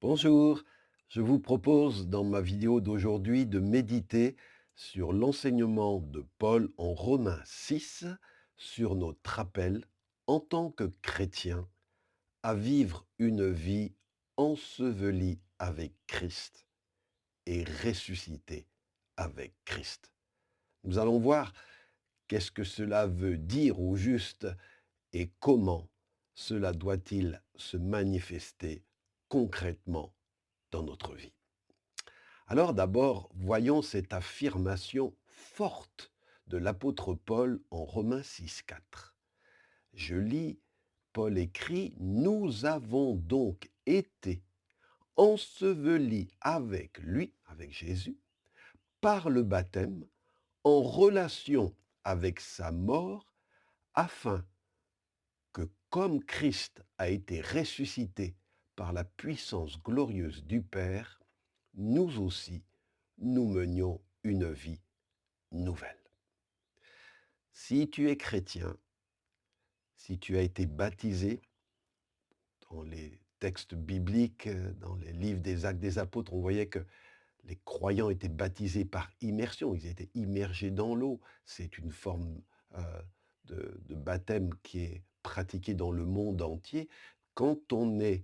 Bonjour, je vous propose dans ma vidéo d'aujourd'hui de méditer sur l'enseignement de Paul en Romains 6 sur notre appel en tant que chrétien à vivre une vie ensevelie avec Christ et ressuscitée avec Christ. Nous allons voir qu'est-ce que cela veut dire au juste et comment cela doit-il se manifester concrètement dans notre vie. Alors d'abord, voyons cette affirmation forte de l'apôtre Paul en Romains 6,4. Je lis, Paul écrit, nous avons donc été ensevelis avec lui, avec Jésus, par le baptême, en relation avec sa mort, afin que comme Christ a été ressuscité par la puissance glorieuse du Père, nous aussi, nous menions une vie nouvelle. Si tu es chrétien, si tu as été baptisé dans les textes bibliques, dans les livres des Actes des Apôtres, on voyait que les croyants étaient baptisés par immersion, ils étaient immergés dans l'eau. C'est une forme de baptême qui est pratiquée dans le monde entier. Quand on est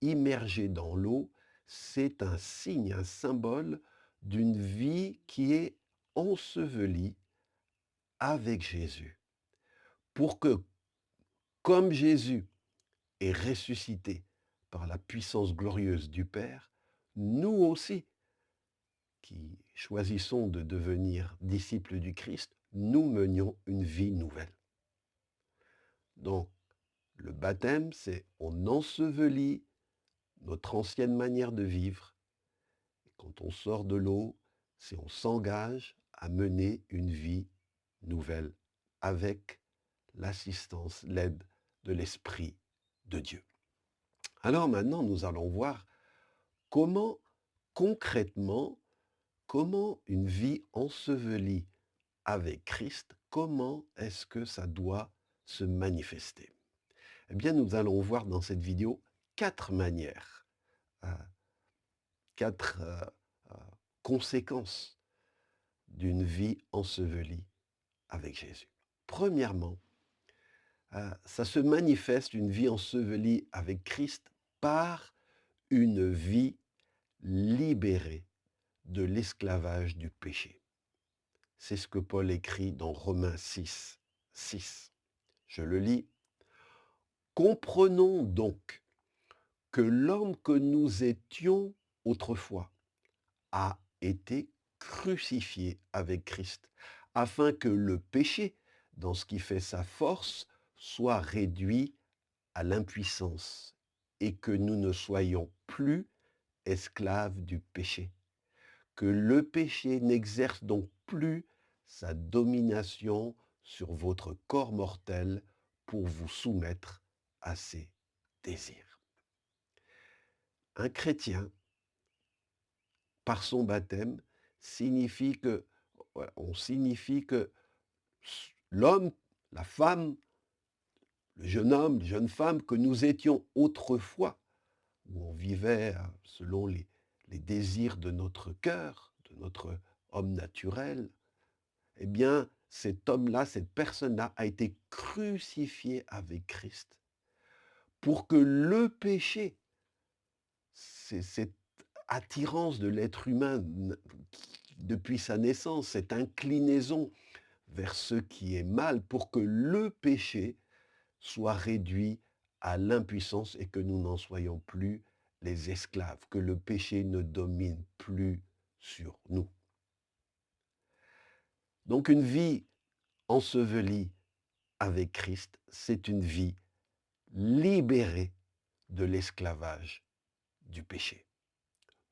immergé dans l'eau, c'est un signe, un symbole d'une vie qui est ensevelie avec Jésus. Pour que, comme Jésus est ressuscité par la puissance glorieuse du Père, nous aussi, qui choisissons de devenir disciples du Christ, nous menions une vie nouvelle. Donc, le baptême, c'est on ensevelit notre ancienne manière de vivre. Et quand on sort de l'eau, c'est on s'engage à mener une vie nouvelle avec l'assistance, l'aide de l'Esprit de Dieu. Alors maintenant, nous allons voir comment concrètement, comment une vie ensevelie avec Christ, comment est-ce que ça doit se manifester? Eh bien, nous allons voir dans cette vidéo 4 manières, euh, 4 conséquences d'une vie ensevelie avec Jésus. Premièrement, ça se manifeste, une vie ensevelie avec Christ, par une vie libérée de l'esclavage du péché. C'est ce que Paul écrit dans Romains 6, 6. Je le lis. Comprenons donc que l'homme que nous étions autrefois a été crucifié avec Christ, afin que le péché, dans ce qui fait sa force, soit réduit à l'impuissance et que nous ne soyons plus esclaves du péché. Que le péché n'exerce donc plus sa domination sur votre corps mortel pour vous soumettre à ses désirs. Un chrétien, par son baptême, signifie que l'homme, la femme, le jeune homme, la jeune femme que nous étions autrefois, où on vivait selon les désirs de notre cœur, de notre homme naturel, eh bien, cet homme-là, cette personne-là a été crucifié avec Christ pour que le péché, cette attirance de l'être humain depuis sa naissance, cette inclinaison vers ce qui est mal, pour que le péché soit réduit à l'impuissance et que nous n'en soyons plus les esclaves, que le péché ne domine plus sur nous. Donc une vie ensevelie avec Christ, c'est une vie libérée de l'esclavage du péché.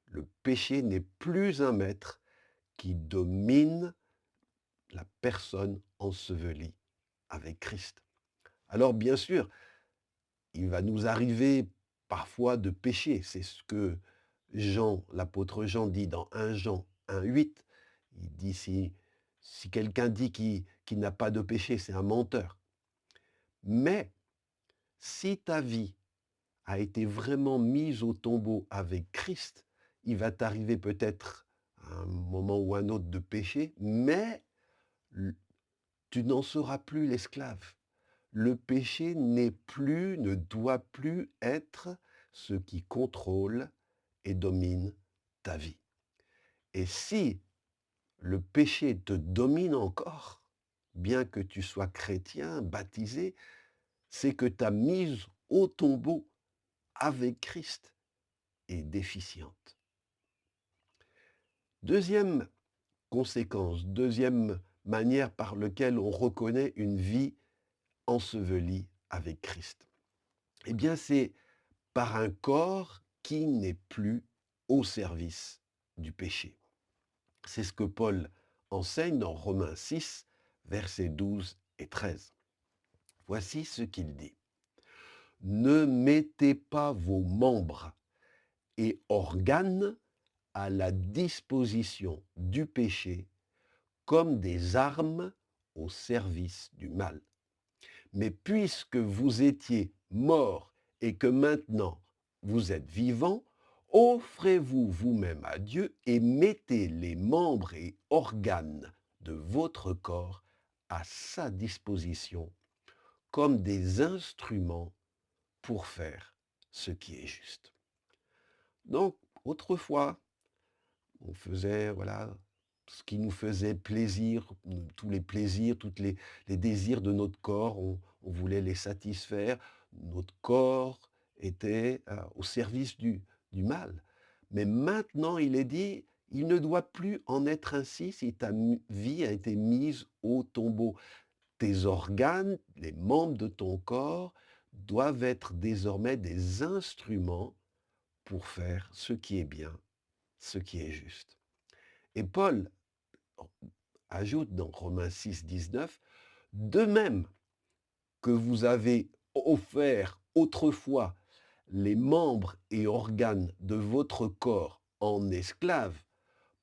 Le péché n'est plus un maître qui domine la personne ensevelie avec Christ. Alors bien sûr, il va nous arriver parfois de pécher. C'est ce que Jean, l'apôtre Jean dit dans 1 Jean 1,8. Il dit si quelqu'un dit qu'il n'a pas de péché, c'est un menteur. Mais si ta vie a été vraiment mise au tombeau avec Christ, il va t'arriver peut-être à un moment ou un autre de pécher, mais tu n'en seras plus l'esclave. Le péché ne doit plus être ce qui contrôle et domine ta vie. Et si le péché te domine encore, bien que tu sois chrétien, baptisé, c'est que ta mise au tombeau avec Christ est déficiente. Deuxième conséquence, deuxième manière par laquelle on reconnaît une vie ensevelie avec Christ. Eh bien, c'est par un corps qui n'est plus au service du péché. C'est ce que Paul enseigne dans Romains 6, versets 12 et 13. Voici ce qu'il dit. Ne mettez pas vos membres et organes à la disposition du péché comme des armes au service du mal. Mais puisque vous étiez morts et que maintenant vous êtes vivants, offrez-vous vous-même à Dieu et mettez les membres et organes de votre corps à sa disposition comme des instruments pour faire ce qui est juste. Donc, autrefois, on faisait, voilà, ce qui nous faisait plaisir, tous les plaisirs, les désirs de notre corps, on voulait les satisfaire. Notre corps était au service du mal. Mais maintenant, il est dit, il ne doit plus en être ainsi si ta vie a été mise au tombeau. Tes organes, les membres de ton corps, doivent être désormais des instruments pour faire ce qui est bien, ce qui est juste. Et Paul ajoute dans Romains 6, 19, de même que vous avez offert autrefois les membres et organes de votre corps en esclaves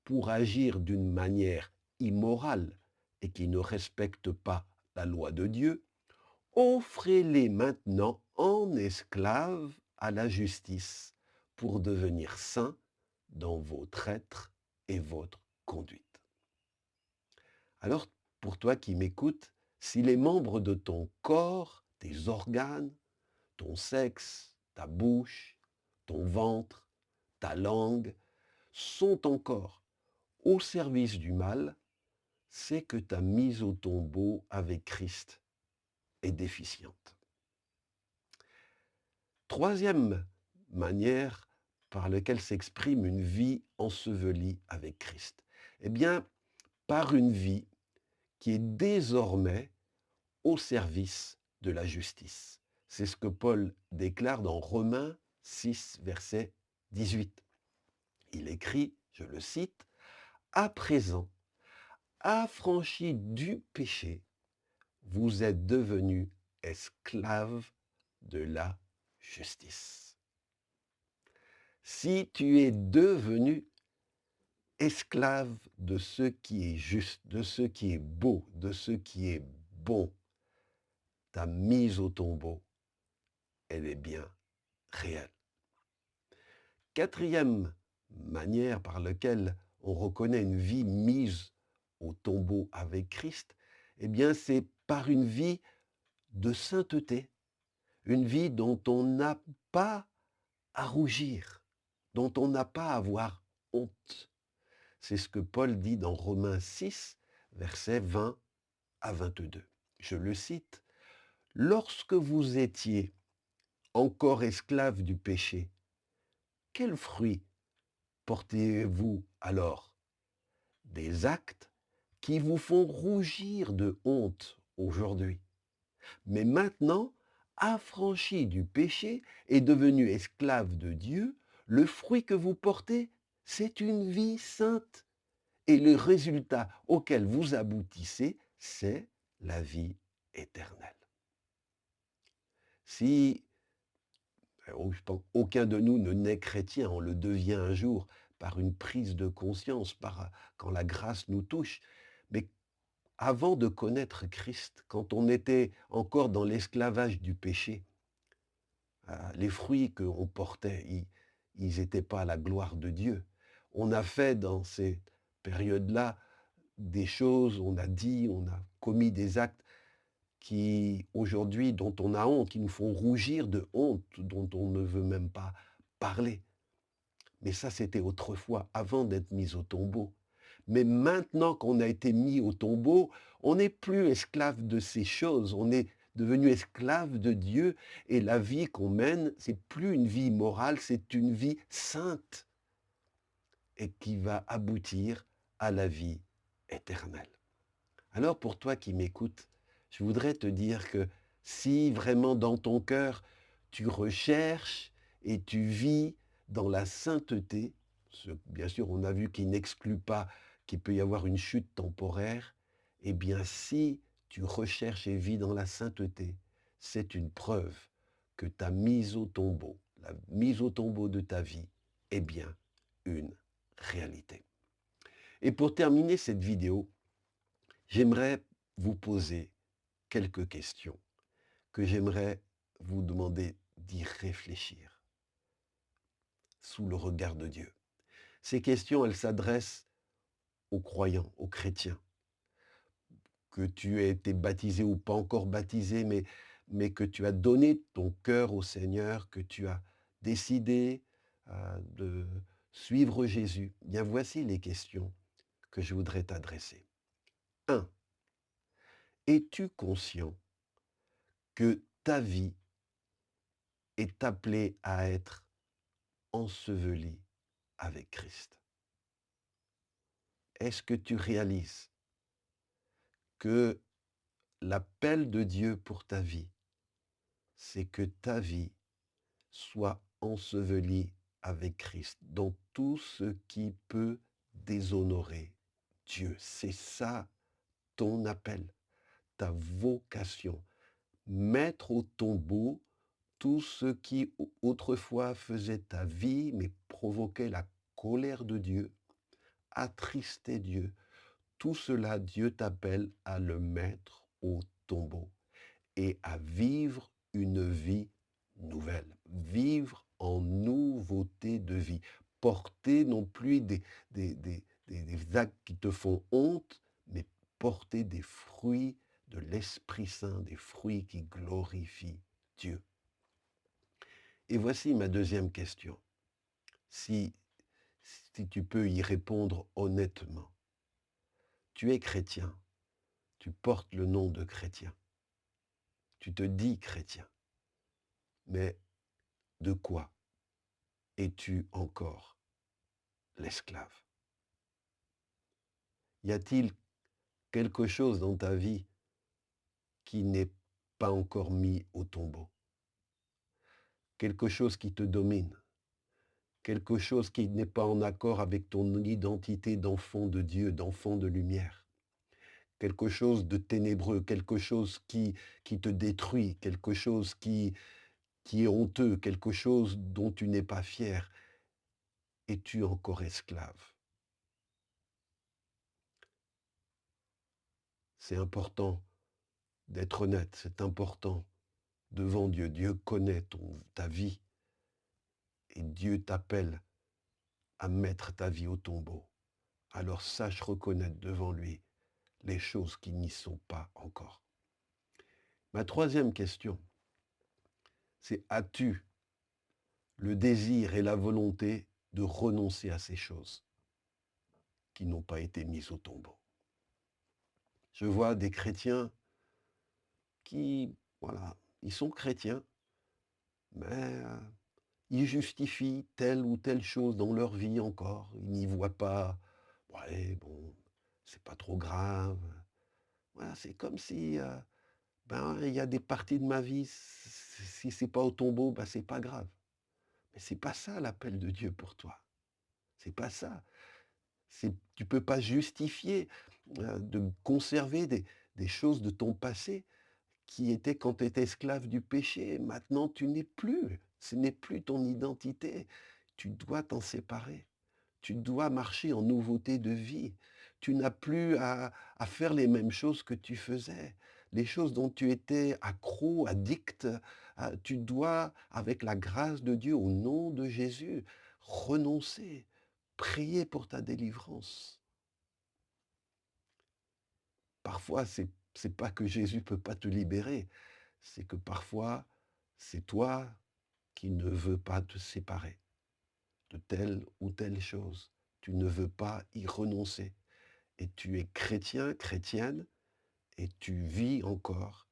pour agir d'une manière immorale et qui ne respecte pas la loi de Dieu, offrez-les maintenant en esclaves à la justice pour devenir saints dans votre être et votre conduite. Alors, pour toi qui m'écoutes, si les membres de ton corps, tes organes, ton sexe, ta bouche, ton ventre, ta langue, sont encore au service du mal, c'est que ta mise au tombeau avec Christ est déficiente. Troisième manière par laquelle s'exprime une vie ensevelie avec Christ, eh bien, par une vie qui est désormais au service de la justice. C'est ce que Paul déclare dans Romains 6, verset 18. Il écrit, je le cite, « À présent, affranchis du péché, vous êtes devenus esclaves de la justice. » Si tu es devenu esclave de ce qui est juste, de ce qui est beau, de ce qui est bon, ta mise au tombeau, elle est bien réelle. Quatrième manière par laquelle on reconnaît une vie mise au tombeau avec Christ, eh bien c'est par une vie de sainteté, une vie dont on n'a pas à rougir, dont on n'a pas à avoir honte. C'est ce que Paul dit dans Romains 6, versets 20 à 22. Je le cite. « Lorsque vous étiez encore esclaves du péché, quel fruit portez-vous alors? Des actes qui vous font rougir de honte aujourd'hui. Mais maintenant, affranchis du péché et devenus esclaves de Dieu, le fruit que vous portez, c'est une vie sainte. Et le résultat auquel vous aboutissez, c'est la vie éternelle. » Si je pense, aucun de nous ne naît chrétien, on le devient un jour par une prise de conscience, quand la grâce nous touche. Mais avant de connaître Christ, quand on était encore dans l'esclavage du péché, Les fruits qu'on portait, ils n'étaient pas à la gloire de Dieu. On a fait dans ces périodes-là des choses, on a dit, on a commis des actes qui, aujourd'hui, dont on a honte, qui nous font rougir de honte, dont on ne veut même pas parler. Mais ça, c'était autrefois, avant d'être mis au tombeau. Mais maintenant qu'on a été mis au tombeau, on n'est plus esclave de ces choses, on est devenu esclave de Dieu, et la vie qu'on mène, c'est plus une vie morale, c'est une vie sainte, et qui va aboutir à la vie éternelle. Alors pour toi qui m'écoutes, je voudrais te dire que si vraiment dans ton cœur, tu recherches et tu vis dans la sainteté, bien sûr on a vu qu'il n'exclut pas qu'il peut y avoir une chute temporaire, eh bien si tu recherches et vis dans la sainteté, c'est une preuve que ta mise au tombeau, la mise au tombeau de ta vie, est bien une réalité. Et pour terminer cette vidéo, j'aimerais vous poser quelques questions que j'aimerais vous demander d'y réfléchir sous le regard de Dieu. Ces questions, elles s'adressent aux croyants, aux chrétiens, que tu aies été baptisé ou pas encore baptisé, mais que tu as donné ton cœur au Seigneur, que tu as décidé de suivre Jésus. Bien, voici les questions que je voudrais t'adresser. 1. Es-tu conscient que ta vie est appelée à être ensevelie avec Christ? Est-ce que tu réalises que l'appel de Dieu pour ta vie, c'est que ta vie soit ensevelie avec Christ dans tout ce qui peut déshonorer Dieu? C'est ça ton appel, ta vocation. Mettre au tombeau tout ce qui autrefois faisait ta vie, mais provoquait la colère de Dieu, attristait Dieu. Tout cela, Dieu t'appelle à le mettre au tombeau et à vivre une vie nouvelle. Vivre en nouveauté de vie. Porter non plus des actes qui te font honte, mais porter des fruits de l'Esprit Saint, des fruits qui glorifient Dieu. Et voici ma deuxième question. Si tu peux y répondre honnêtement. Tu es chrétien, tu portes le nom de chrétien, tu te dis chrétien, mais de quoi es-tu encore l'esclave? Y a-t-il quelque chose dans ta vie qui n'est pas encore mis au tombeau? Quelque chose qui te domine? Quelque chose qui n'est pas en accord avec ton identité d'enfant de Dieu, d'enfant de lumière? Quelque chose de ténébreux, quelque chose qui te détruit, quelque chose qui est honteux, quelque chose dont tu n'es pas fier? Es-tu encore esclave? C'est important d'être honnête, c'est important devant Dieu. Dieu connaît ta vie et Dieu t'appelle à mettre ta vie au tombeau. Alors sache reconnaître devant lui les choses qui n'y sont pas encore. Ma troisième question, c'est: as-tu le désir et la volonté de renoncer à ces choses qui n'ont pas été mises au tombeau? Je vois des chrétiens qui, voilà, ils sont chrétiens, mais ils justifient telle ou telle chose dans leur vie encore. Ils n'y voient pas, ouais, bon, c'est pas trop grave. Voilà, c'est comme si, il y a des parties de ma vie, si c'est pas au tombeau, c'est pas grave. Mais c'est pas ça l'appel de Dieu pour toi. C'est pas ça. Tu peux pas justifier de conserver des choses de ton passé qui étaient quand tu étais esclave du péché. Maintenant, tu n'es plus. Ce n'est plus ton identité. Tu dois t'en séparer. Tu dois marcher en nouveauté de vie. Tu n'as plus à faire les mêmes choses que tu faisais. les choses dont tu étais accro, addict, tu dois, avec la grâce de Dieu, au nom de Jésus, renoncer, prier pour ta délivrance. Parfois, c'est pas que Jésus peut pas te libérer, c'est que parfois, c'est toi qui ne veux pas te séparer de telle ou telle chose. Tu ne veux pas y renoncer. Et tu es chrétien, chrétienne, et tu vis encore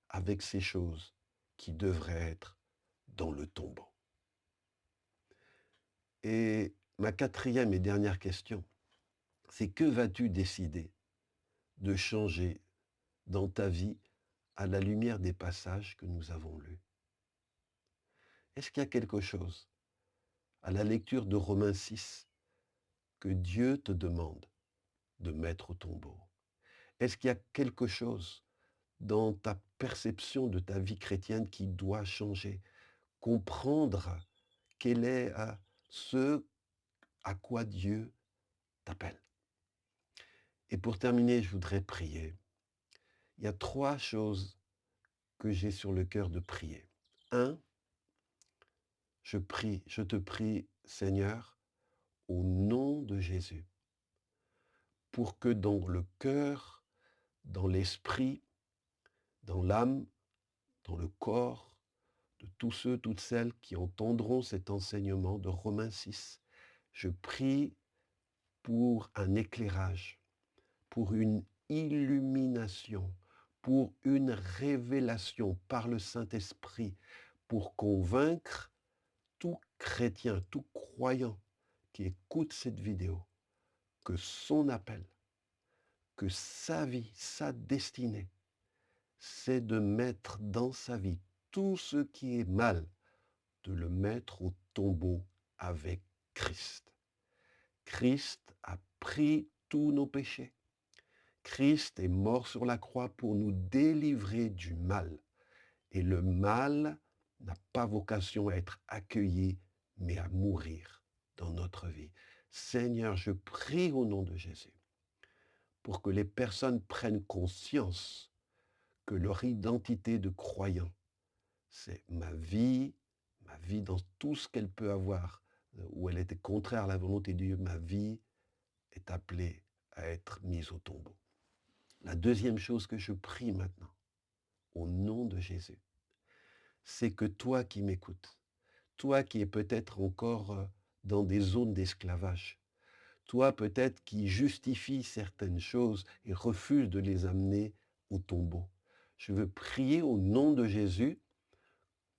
avec ces choses qui devraient être dans le tombeau. Et ma quatrième et dernière question, c'est que vas-tu décider de changer dans ta vie à la lumière des passages que nous avons lus? Est-ce qu'il y a quelque chose à la lecture de Romains 6 que Dieu te demande de mettre au tombeau? Est-ce qu'il y a quelque chose dans ta perception de ta vie chrétienne qui doit changer? Comprendre quel est ce à quoi Dieu t'appelle. Et pour terminer, je voudrais prier. Il y a 3 choses que j'ai sur le cœur de prier. 1, je te prie, Seigneur, au nom de Jésus, pour que dans le cœur, dans l'esprit, dans l'âme, dans le corps de tous ceux, toutes celles qui entendront cet enseignement de Romains 6, je prie pour un éclairage, pour une illumination, pour une révélation par le Saint-Esprit, pour convaincre tout chrétien, tout croyant qui écoute cette vidéo que son appel, que sa vie, sa destinée, c'est de mettre dans sa vie tout ce qui est mal, de le mettre au tombeau avec Christ. Christ a pris tous nos péchés. Christ est mort sur la croix pour nous délivrer du mal. Et le mal n'a pas vocation à être accueilli, mais à mourir dans notre vie. Seigneur, je prie au nom de Jésus pour que les personnes prennent conscience que leur identité de croyant, c'est ma vie dans tout ce qu'elle peut avoir, où elle était contraire à la volonté de Dieu, ma vie est appelée à être mise au tombeau. La deuxième chose que je prie maintenant, au nom de Jésus, c'est que toi qui m'écoutes, toi qui es peut-être encore dans des zones d'esclavage, toi peut-être qui justifie certaines choses et refuse de les amener au tombeau, je veux prier au nom de Jésus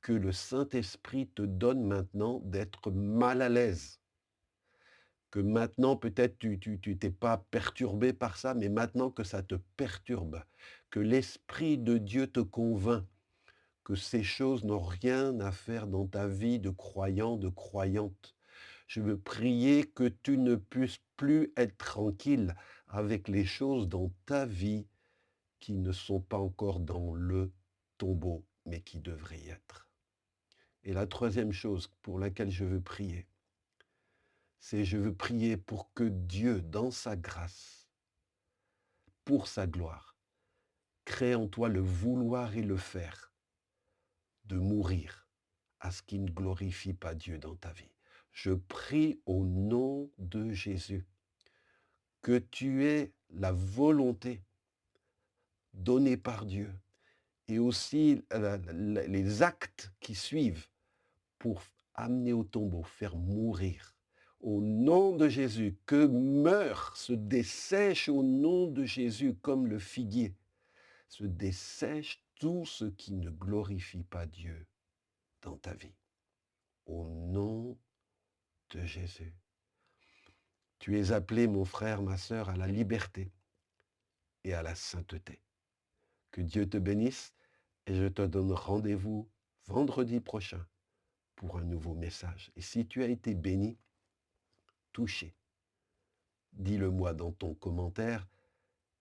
que le Saint-Esprit te donne maintenant d'être mal à l'aise. Que maintenant, peut-être, tu t'es pas perturbé par ça, mais maintenant que ça te perturbe, que l'Esprit de Dieu te convainc que ces choses n'ont rien à faire dans ta vie de croyant, de croyante. Je veux prier que tu ne puisses plus être tranquille avec les choses dans ta vie qui ne sont pas encore dans le tombeau, mais qui devraient y être. Et la troisième chose pour laquelle je veux prier, c'est je veux prier pour que Dieu, dans sa grâce, pour sa gloire, crée en toi le vouloir et le faire de mourir à ce qui ne glorifie pas Dieu dans ta vie. Je prie au nom de Jésus que tu aies la volonté donnée par Dieu et aussi les actes qui suivent pour amener au tombeau, faire mourir. Au nom de Jésus, que meure, se dessèche au nom de Jésus comme le figuier, se dessèche tout ce qui ne glorifie pas Dieu dans ta vie. Au nom de Jésus. Tu es appelé, mon frère, ma sœur, à la liberté et à la sainteté. Que Dieu te bénisse et je te donne rendez-vous vendredi prochain pour un nouveau message. Et si tu as été béni, touché, dis-le-moi dans ton commentaire.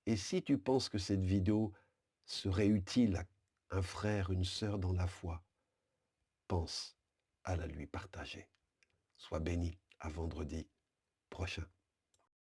Et si tu penses que cette vidéo serait utile à un frère, une sœur dans la foi, pense à la lui partager. Sois béni. À vendredi prochain.